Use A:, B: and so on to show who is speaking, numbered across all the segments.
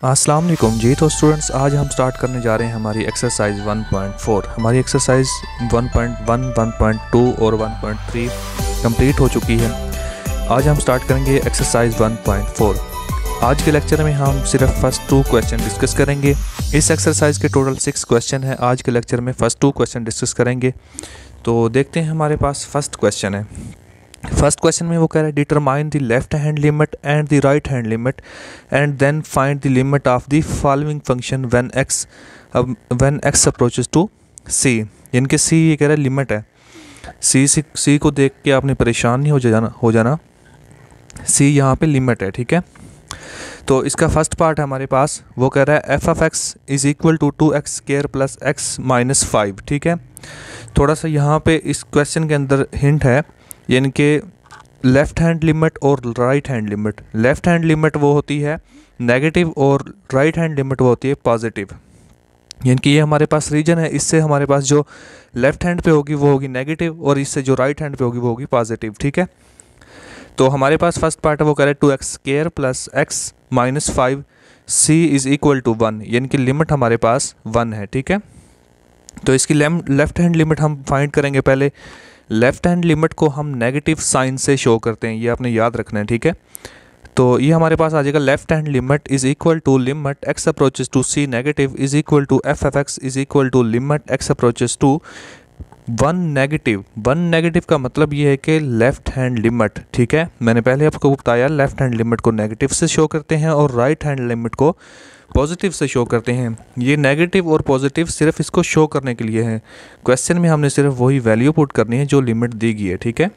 A: अस्सलाम वालेकुम जी। तो स्टूडेंट्स, आज हम स्टार्ट करने जा रहे हैं हमारी एक्सरसाइज 1.4। हमारी एक्सरसाइज 1.1, 1.2 और 1.3 कंप्लीट हो चुकी है। आज हम स्टार्ट करेंगे एक्सरसाइज 1.4। आज के लेक्चर में हम सिर्फ फर्स्ट 2 क्वेश्चन डिस्कस करेंगे। इस एक्सरसाइज के टोटल 6 क्वेश्चन है। आज के लेक्चर में फर्स्ट 2 क्वेश्चन डिस्कस करेंगे। तो देखते हैं, हमारे पास फर्स्ट क्वेश्चन है। फर्स्ट क्वेश्चन में वो कह रहा है determine the left hand limit and the right hand limit and then find the limit of the following function when x approaches to C. यानी कि सी ये कह रहा है लिमिट है। सी को देख के आपने परेशान नहीं हो जाना। सी यहाँ पे लिमिट है, ठीक है। तो इसका फर्स्ट पार्ट है हमारे पास, वो कह रहा है F of x is equal to 2x square plus x minus 5, ठीक है। थोड़ा सा यहाँ पे इस क्वेश्चन के अंदर हिंट है, यानी कि लेफ़्ट हैंड लिमिट और right hand limit. Left hand limit वो होती है नेगेटिव और राइट हैंड लिमिट वो होती है पॉजिटिव। यानी कि ये हमारे पास रीजन है, इससे हमारे पास जो लेफ़्ट हैंड पे होगी वो होगी नेगेटिव और इससे जो राइट हैंड पे होगी वो होगी पॉजिटिव, ठीक है। तो हमारे पास फर्स्ट पार्ट है, वो कह रहा है 2x square plus x minus 5 c is equal to 1, यानी कि लिमिट हमारे पास 1 है, ठीक है। तो इसकी लेफ़्ट हैंड लिमिट हम फाइंड करेंगे। पहले लेफ़्ट हैंड लिमिट को हम नेगेटिव साइन से शो करते हैं, ये आपने याद रखना है, ठीक है। तो ये हमारे पास आ जाएगा left hand limit is equal to limit x approaches to c negative is equal to f f x is equal to limit x approaches to 1 negative. 1 negative का मतलब ये है कि लेफ़्ट हैंड लिमिट, ठीक है। मैंने पहले आपको बताया लेफ़्ट हैंड लिमिट को नेगेटिव से शो करते हैं और राइट हैंड लिमिट को पॉजिटिव से शो करते हैं। ये नेगेटिव और पॉजिटिव सिर्फ इसको शो करने के लिए है। क्वेश्चन में हमने सिर्फ वही वैल्यू पुट करनी है जो लिमिट दी गई है, ठीक है।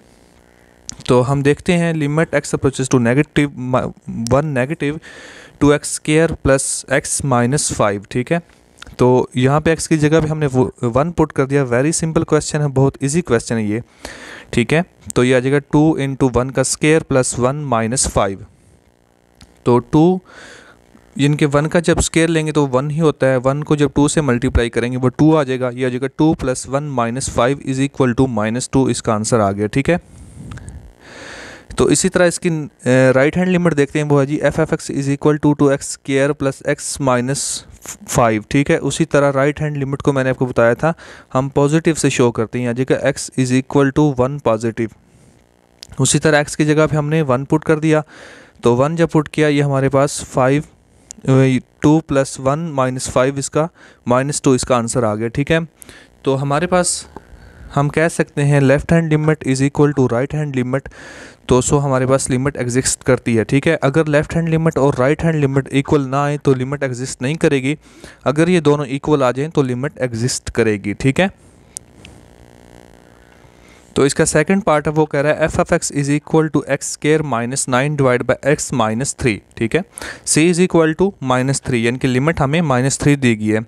A: तो हम देखते हैं limit x approaches to negative 1 negative 2x square plus x minus 5, ठीक है। तो यहाँ पे x की जगह पे हमने 1 पुट कर दिया। वेरी सिंपल क्वेश्चन है, बहुत इजी क्वेश्चन है ये, ठीक है। तो ये आ जाएगा 2 इंटू 1 का स्क्वायर प्लस 1 माइनस 5। तो 2 इनके 1 का जब स्क्वायर लेंगे तो 1 ही होता है। 1 को जब 2 से मल्टीप्लाई करेंगे वो 2 आ जाएगा। ये आ जाएगा 2 plus 1 minus 5 is equal to -2। इसका आंसर आ गया, ठीक है। तो इसी तरह इसकी राइट हैंड लिमिट देखते हैं, वो है जी f f x is equal to 2x square plus x minus 5, ठीक है। उसी तरह राइट हैंड लिमिट को मैंने आपको बताया था हम पॉजिटिव से शो करते हैं। यहाँ जगह x is equal to 1 positive. उसी तरह x की जगह पे हमने 1 पुट कर दिया। तो 1 जब पुट किया ये हमारे पास 2 प्लस 1 माइनस 5 इसका -2 इसका आंसर आ गया, ठीक है। तो हमारे पास हम कह सकते हैं left hand limit is equal to right hand limit. तो सो हमारे पास लिमिट एग्जिस्ट करती है, ठीक है। अगर लेफ़्ट हैंड लिमिट और राइट हैंड लिमिट इक्वल ना आए तो लिमिट एग्जिस्ट नहीं करेगी। अगर ये दोनों इक्वल आ जाएं तो लिमिट एग्जिस्ट करेगी, ठीक है। तो इसका सेकंड पार्ट है, वो कह रहा है F of x is equal to x square minus 9 divide by x minus 3, ठीक है। सी इज इक्वल टू -3, यानी कि लिमिट हमें -3 दी गई है।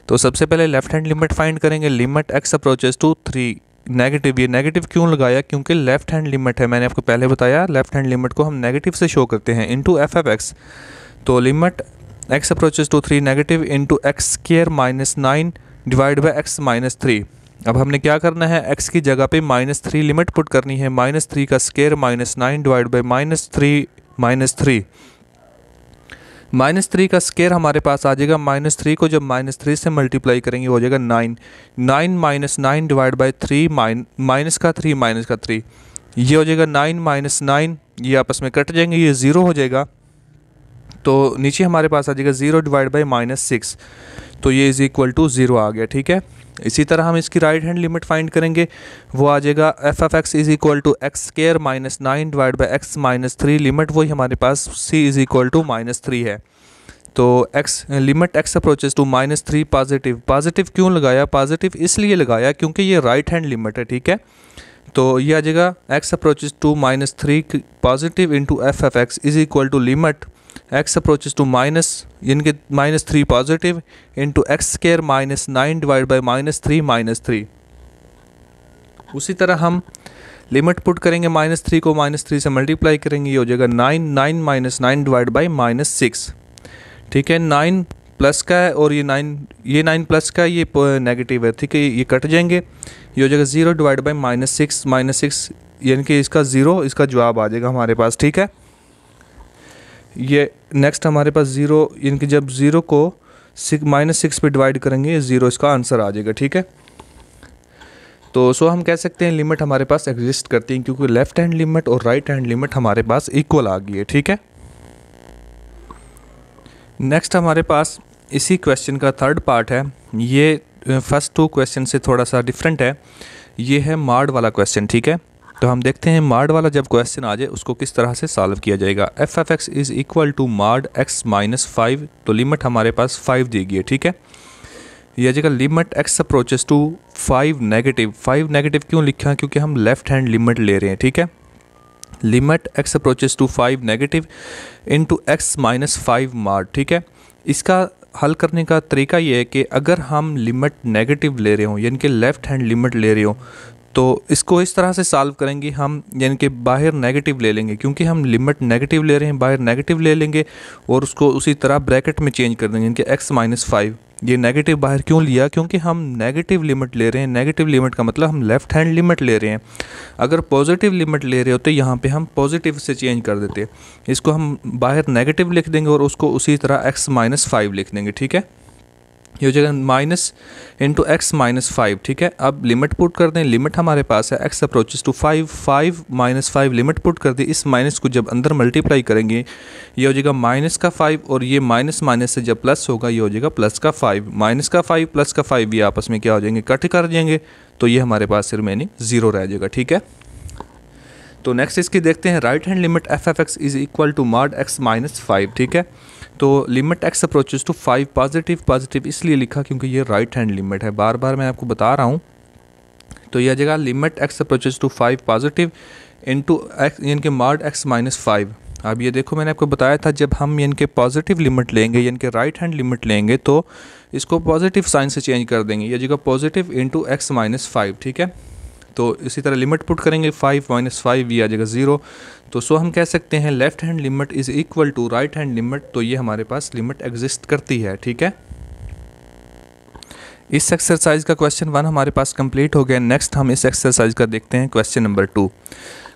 A: तो सबसे पहले लेफ्ट हैंड लिमिट फाइंड करेंगे। Limit x approaches to 3 negative. ये नेगेटिव क्यों लगाया? क्योंकि लेफ्ट हैंड लिमिट है। मैंने आपको पहले बताया लेफ्ट हैंड लिमिट को हम नेगेटिव से शो करते हैं इनटू एफ ऑफ एक्स। तो limit x approaches to 3 negative into x square minus 9 divide by x minus 3। अब हमने क्या करना है, x की जगह पे -3 लिमिट पुट करनी है। -3 का स्क्वायर -9 डिवाइड बाई -3 -3 का स्क्वायर हमारे पास आ जाएगा। -3 को जब -3 से मल्टीप्लाई करेंगे हो जाएगा 9 माइनस 9 डिवाइड बाई 3 माइनस का 3 ये हो जाएगा 9 माइनस 9, ये आपस में कट जाएंगे, ये 0 हो जाएगा। तो नीचे हमारे पास आ जाएगा 0 डिवाइड बाई -6। तो ये इज़ इक्वल टू 0 आ गया, ठीक है। इसी तरह हम इसकी राइट हैंड लिमिट फाइंड करेंगे। वो आ जाएगा f of x is equal to x square minus 9 divide by x minus 3। Limit वही हमारे पास सी इज इक्वल टू -3 है। तो x limit x approaches to -3 positive. Positive क्यों लगाया? पॉजिटिव इसलिए लगाया क्योंकि ये राइट हैंड लिमिट है, ठीक है। तो ये आ जाएगा x approaches to -3 positive into f of x is equal to limit x approaches to minus यानी कि -3 positive into x square minus 9 divide by -3 उसी तरह हम लिमिट पुट करेंगे। -3 को -3 से मल्टीप्लाई करेंगे, ये हो जाएगा 9 माइनस 9 डिवाइड बाई -6, ठीक है। 9 प्लस का है और ये 9 प्लस का ये नेगेटिव है, ठीक है। ये कट जाएंगे, ये हो जाएगा 0 डिवाइड बाई -6 यानी कि इसका 0 इसका जवाब आ जाएगा हमारे पास, ठीक है। ये नेक्स्ट हमारे पास ज़ीरो, इनकी जब ज़ीरो को -6 पे डिवाइड करेंगे, ये ज़ीरो इसका आंसर आ जाएगा, ठीक है। तो सो हम कह सकते हैं लिमिट हमारे पास एग्जिस्ट करती है, क्योंकि लेफ़्ट हैंड लिमिट और राइट हैंड लिमिट हमारे पास इक्वल आ गई है, ठीक है। नेक्स्ट हमारे पास इसी क्वेश्चन का थर्ड पार्ट है। ये फर्स्ट 2 क्वेश्चन से थोड़ा सा डिफरेंट है। ये है मार्ड वाला क्वेश्चन, ठीक है। तो हम देखते हैं मार्ड वाला जब क्वेश्चन आ जाए उसको किस तरह से सॉल्व किया जाएगा। F f x is equal to mod x -5, तो लिमिट हमारे पास 5 दी गई है, ठीक है। यह जगह limit x approaches to 5 negative, 5 negative क्यों लिखा, क्योंकि हम लेफ़्ट हैंड लिमिट ले रहे हैं, ठीक है। Limit x approaches to 5 negative into x -5 mod, ठीक है। इसका हल करने का तरीका ये है कि अगर हम लिमिट नेगेटिव ले रहे हों, यानी कि लेफ़्ट हैंड लिमिट ले रहे हों, तो इसको इस तरह से सॉल्व करेंगे हम, यानी कि बाहर नेगेटिव ले लेंगे, क्योंकि हम लिमिट नेगेटिव ले रहे हैं, बाहर नेगेटिव ले लेंगे और उसको उसी तरह ब्रैकेट में चेंज कर देंगे, यानी कि एक्स -5। ये नेगेटिव बाहर क्यों लिया, क्योंकि हम नेगेटिव लिमिट ले रहे हैं। नेगेटिव लिमिट का मतलब हम लेफ़्ट हैंड लिमिट ले रहे हैं। अगर पॉजिटिव लिमिट ले रहे होते यहाँ पे हम पॉजिटिव से चेंज कर देते, इसको हम बाहर नेगेटिव लिख देंगे और उसको उसी तरह एक्स -5 लिख देंगे, ठीक है। ये हो जाएगा माइनस इंटू एक्स -5, ठीक है। अब लिमिट पुट कर दें, लिमिट हमारे पास है x approaches to 5, 5 -5 limit put कर दी। इस माइनस को जब अंदर मल्टीप्लाई करेंगे ये हो जाएगा -5, और ये माइनस से जब प्लस होगा ये हो जाएगा +5। -5 +5 ये आपस में क्या हो जाएंगे, कट कर जाएंगे, तो ये हमारे पास रिमेनिंग 0 रह जाएगा, ठीक है। तो नेक्स्ट इसकी देखते हैं, right hand limit f f x is equal to mod x -5, ठीक है। तो limit x approaches to 5, positive इसलिए लिखा क्योंकि ये राइट हैंड लिमिट है, बार बार मैं आपको बता रहा हूँ। तो यह जगह limit x approaches to 5 positive into x, यानी कि मार्ड एक्स -5। अब ये देखो मैंने आपको बताया था जब हम यानी कि पॉजिटिव लिमिट लेंगे, यानी कि राइट हैंड लिमिट लेंगे, तो इसको पॉजिटिव साइन से चेंज कर देंगे। यह जगह पॉजिटिव इंटू एक्स -5, ठीक है। तो इसी तरह लिमिट पुट करेंगे 5 -5 ये आ जाएगा 0। तो सो हम कह सकते हैं left hand limit is equal to right hand limit, तो ये हमारे पास लिमिट एग्जिस्ट करती है, ठीक है। इस एक्सरसाइज का क्वेश्चन 1 हमारे पास कंप्लीट हो गया। नेक्स्ट हम इस एक्सरसाइज का देखते हैं क्वेश्चन नंबर 2।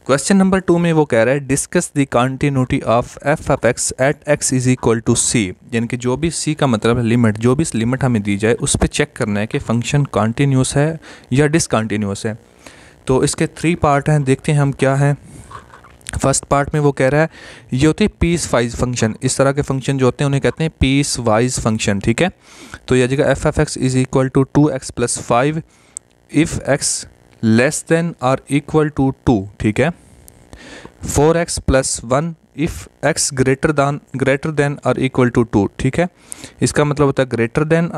A: क्वेश्चन नंबर 2 में वो कह रहा है discuss the continuity of f of x at x is equal to C, यानी कि जो भी सी का मतलब है लिमिट, जो भी लिमिट हमें दी जाए उस पर चेक करना है कि फंक्शन कॉन्टीन्यूस है या डिसकॉन्टीन्यूस है। तो इसके 3 पार्ट हैं, देखते हैं हम क्या है। फर्स्ट पार्ट में वो कह रहा है ये होते हैं पीस वाइज फंक्शन, इस तरह के फंक्शन जो होते हैं उन्हें कहते हैं पीस वाइज फंक्शन, ठीक है। तो यह जगह f f x is equal to 2x + 5 if x less than और इक्वल टू 2, ठीक है। 4x + 1 if x greater than और इक्वल टू 2, ठीक है। इसका मतलब होता है ग्रेटर देन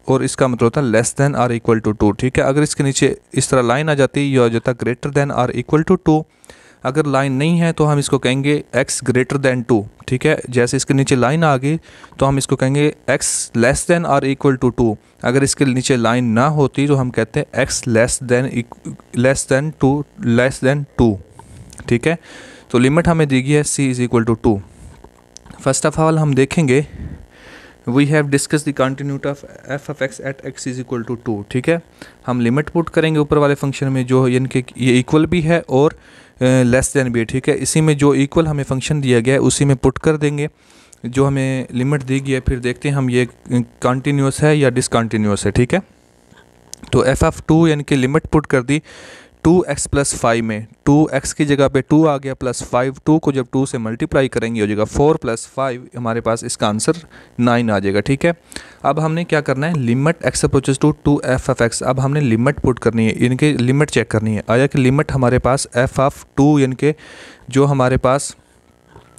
A: और इसका मतलब होता है लेस देन और इक्वल टू 2, ठीक है। अगर इसके नीचे इस तरह लाइन आ जाती है, यह हो जाता है ग्रेटर देन और इक्वल टू 2। अगर लाइन नहीं है तो हम इसको कहेंगे x ग्रेटर देन 2, ठीक है। जैसे इसके नीचे लाइन आ गई तो हम इसको कहेंगे x लेस देन और इक्वल टू 2। अगर इसके नीचे लाइन ना होती तो हम कहते हैं x लेस देन 2, ठीक है। तो लिमिट हमें दी गई है c is equal to 2। First of all हम देखेंगे we have discuss the continuity of f of x at x is equal to 2, ठीक है। हम लिमिट पुट करेंगे ऊपर वाले फंक्शन में जो यानी कि ये इक्वल भी है और लेस देन भी है, ठीक है। इसी में जो इक्वल हमें फंक्शन दिया गया है उसी में पुट कर देंगे जो हमें लिमिट दी गई है, फिर देखते हैं हम ये कॉन्टीन्यूस है या डिसकॉन्टीन्यूस है, ठीक है। तो एफ ऑफ 2 यानी कि लिमिट पुट कर दी 2x + 5 में, 2x की जगह पे 2 आ गया +5, 2 को जब 2 से मल्टीप्लाई करेंगे हो जाएगा 4 + 5, हमारे पास इसका आंसर 9 आ जाएगा, ठीक है। अब हमने क्या करना है, limit x approaches to 2f of x, अब हमने लिमिट पुट करनी है, इनके लिमिट चेक करनी है। आया कि लिमिट हमारे पास f ऑफ 2 यानी कि जो हमारे पास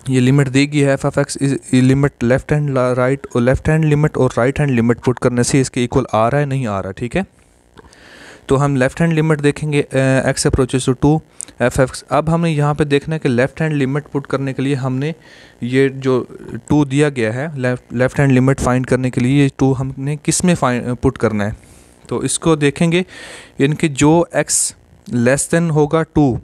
A: ये लिमिट दी गई है F of x limit left hand right और लेफ्ट हैंड लिमिट और राइट हैंड लिमिट पुट करने से इसके इक्वल आ रहा है नहीं आ रहा, ठीक है। तो हम लेफ़्ट हैंड लिमिट देखेंगे x approaches to 2 f x. अब हमें यहाँ पे देखना है कि लेफ़्ट हैंड लिमिट पुट करने के लिए हमने ये जो 2 दिया गया है लेफ़्ट हैंड लिमिट फाइंड करने के लिए ये 2 हमने किस में पुट करना है। तो इसको देखेंगे यानी कि जो x लेस देन होगा 2,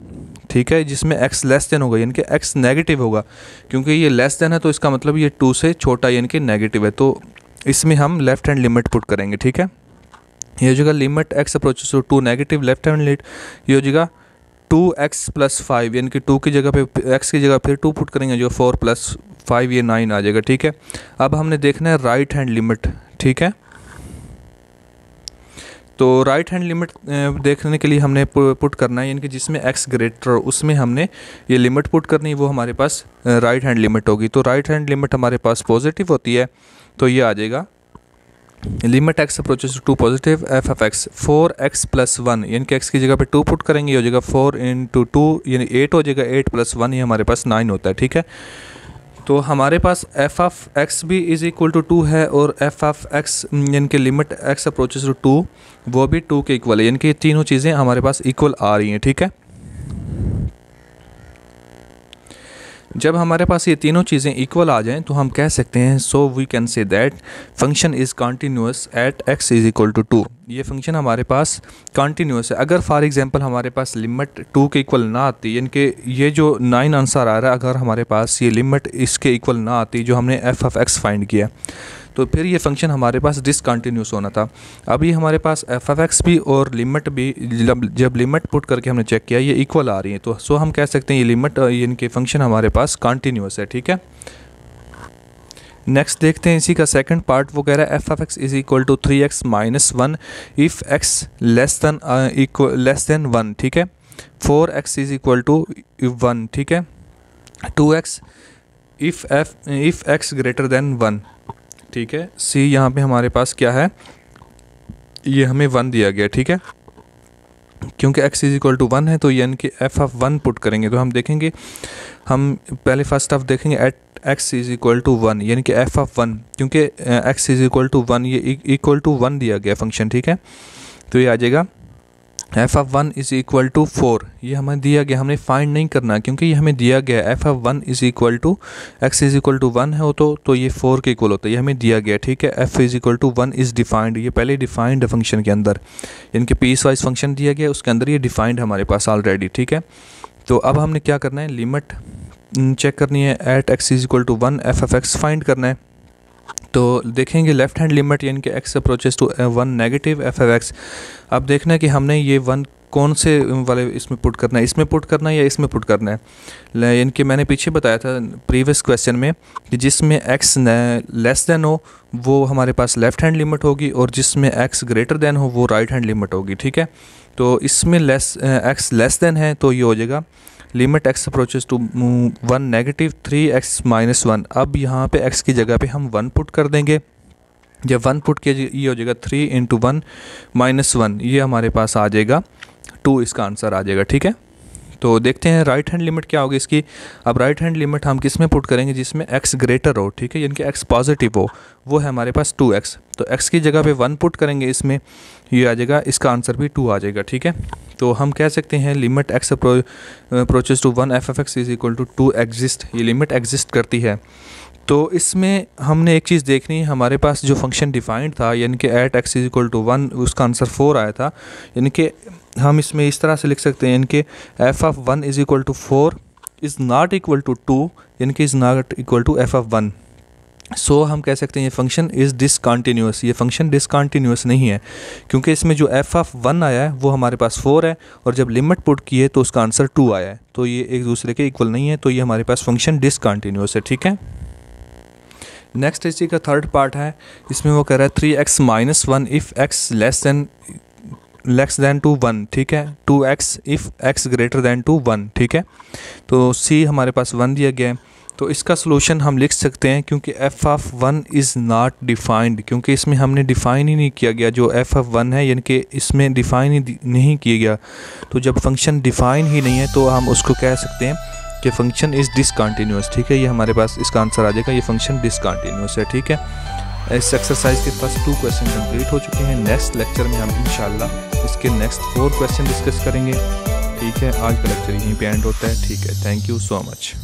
A: ठीक है, जिसमें x लेस देन होगा यानी कि x नेगेटिव होगा, क्योंकि ये लेस देन है तो इसका मतलब ये 2 से छोटा यानी कि नेगेटिव है, तो इसमें हम लेफ़्ट हैंड लिमिट पुट करेंगे, ठीक है। ये हो जाएगा limit x approaches to 2 negative left hand limit, ये हो जाएगा 2x + 5 यानी कि 2 की जगह पे x की जगह फिर 2 पुट करेंगे जो 4 + 5 ये 9 आ जाएगा, ठीक है। अब हमने देखना है राइट हैंड लिमिट, ठीक है। तो राइट हैंड लिमिट देखने के लिए हमने पुट करना है, यानी कि जिसमें x ग्रेटर उसमें हमने ये लिमिट पुट करनी है, वो हमारे पास राइट हैंड लिमिट होगी। तो राइट हैंड लिमिट हमारे पास पॉजिटिव होती है, तो ये आ जाएगा limit x approaches to positive f of x 4x + 1, यानी कि x की जगह पे 2 पुट करेंगे, ये हो जाएगा 4 × 2 यानी 8 हो जाएगा, 8 + 1 ये हमारे पास 9 होता है, ठीक है। तो हमारे पास एफ ऑफ एक्स भी = 2 है और एफ ऑफ एक्स यानी कि लिमिट x अप्रोचेस टू 2 वो भी 2 के इक्वल है, यानी कि तीनों चीज़ें हमारे पास इक्वल आ रही हैं, ठीक है। जब हमारे पास ये तीनों चीज़ें इक्वल आ जाएं तो हम कह सकते हैं so we can say that function is continuous at x = 2। ये फंक्शन हमारे पास कॉन्टीन्यूअस है। अगर फॉर एग्जांपल हमारे पास लिमिट 2 के इक्वल ना आती, यानी कि ये जो 9 आंसर आ रहा है, अगर हमारे पास ये लिमिट इसके इक्वल ना आती जो हमने एफ ऑफ एक्स फाइंड किया, तो फिर ये फंक्शन हमारे पास डिसकंटिन्यूस होना था। अभी हमारे पास एफ ऑफ एक्स भी और लिमिट भी जब लिमिट पुट करके हमने चेक किया ये इक्वल आ रही है, तो सो हम कह सकते हैं ये लिमिट इनके फंक्शन हमारे पास कॉन्टीन्यूस है, ठीक है। नेक्स्ट देखते हैं इसी का सेकंड पार्ट, वो कह रहा है F of x = 3x - 1 if x less then 1, ठीक है। 4x = 1, ठीक है। 2x if x greater then 1, ठीक है। सी यहाँ पे हमारे पास क्या है, ये हमें 1 दिया गया, ठीक है। क्योंकि x = 1 है तो यानी कि एफ ऑफ 1 पुट करेंगे, तो हम देखेंगे, हम पहले फर्स्ट ऑफ देखेंगे एट x = 1, यानी कि एफ ऑफ 1, क्योंकि x = 1 ये = 1 दिया गया फंक्शन, ठीक है। तो ये आ जाएगा एफ ऑफ 1 = 4, ये हमें दिया गया, हमने फाइंड नहीं करना क्योंकि ये हमें दिया गया। एफ ऑफ 1 = x = 1 है तो ये 4 के इक्वल होता है, ये हमें दिया गया, ठीक है। एफ = 1 इज़ डिफाइंड, ये पहले डिफाइंड है फंक्शन के अंदर, यानी कि पीस वाइज फंक्शन दिया गया उसके अंदर ये डिफाइंड हमारे पास ऑलरेडी, ठीक है। तो अब हमने क्या करना है, लिमिट चेक करनी है at x = 1, f of x find करना है। तो देखेंगे लेफ्ट हैंड लिमिट यानी कि x approaches to 1 negative f of x. अब देखना है कि हमने ये 1 कौन से वाले इसमें पुट करना है, इसमें पुट करना है या इसमें पुट करना है। यानी कि मैंने पीछे बताया था प्रीवियस क्वेश्चन में कि जिसमें x लेस देन हो वो हमारे पास लेफ़्ट हैंड लिमिट होगी और जिसमें x ग्रेटर देन हो वो राइट हैंड लिमिट होगी, ठीक है। तो इसमें x लेस देन है तो ये हो जाएगा limit x approaches to 1 negative 3x - 1। अब यहाँ पे x की जगह पे हम 1 पुट कर देंगे, जब 1 पुट किया ये हो जाएगा 3 × 1 - 1, ये हमारे पास आ जाएगा 2, इसका आंसर आ जाएगा, ठीक है। तो देखते हैं राइट हैंड लिमिट क्या होगी इसकी। अब राइट हैंड लिमिट हम किस में पुट करेंगे, जिसमें x ग्रेटर हो, ठीक है, यानी कि x पॉजिटिव हो, वो है हमारे पास 2x। तो x की जगह पे 1 पुट करेंगे इसमें, ये आ जाएगा, इसका आंसर भी 2 आ जाएगा, ठीक है। तो हम कह सकते हैं limit x approaches to 1 f of x = 2 exist, ये लिमिट एग्जिस्ट करती है। तो इसमें हमने एक चीज़ देखनी है, हमारे पास जो फंक्शन डिफाइंड था यानी कि एट x = 1 उसका आंसर 4 आया था, यानी कि हम इसमें इस तरह से लिख सकते हैं, यानी कि f of 1 = 4 is not equal to 2, यानी कि is not equal to f of 1। So हम कह सकते हैं ये फंक्शन इज़ डिसकंटिन्यूअस, ये फंक्शन डिसकंटिन्यूअस नहीं है क्योंकि इसमें जो एफ ऑफ 1 आया है वो हमारे पास 4 है और जब लिमिट पुट की है तो उसका आंसर 2 आया है, तो ये एक दूसरे के इक्वल नहीं है, तो ये हमारे पास फंक्शन डिसकंटिन्यूअस है, ठीक है। नेक्स्ट इसी का थर्ड पार्ट है, इसमें वो कह रहा है 3x - 1 if x less than to 1, ठीक है। 2x if x greater than to 1, ठीक है। तो C हमारे पास 1 दिया गया है, तो इसका सलूशन हम लिख सकते हैं क्योंकि f of 1 is not defined, क्योंकि इसमें हमने डिफ़ाइन ही नहीं किया गया जो f ऑफ 1 है, यानी कि इसमें डिफ़ाइन ही नहीं किया गया। तो जब फंक्शन डिफ़ाइन ही नहीं है तो हम उसको कह सकते हैं कि फंक्शन इज़ डिसकंटिन्यूअस, ठीक है। ये हमारे पास इसका आंसर आ जाएगा, ये फंक्शन डिसकंटिन्यूअस है, ठीक है। इस एक्सरसाइज के फर्स्ट 2 क्वेश्चन कंप्लीट हो चुके हैं। नेक्स्ट लेक्चर में हम इंशाल्लाह इसके नेक्स्ट 4 क्वेश्चन डिस्कस करेंगे, ठीक है। आज का लेक्चर यहीं पे एंड होता है, ठीक है। Thank you so much.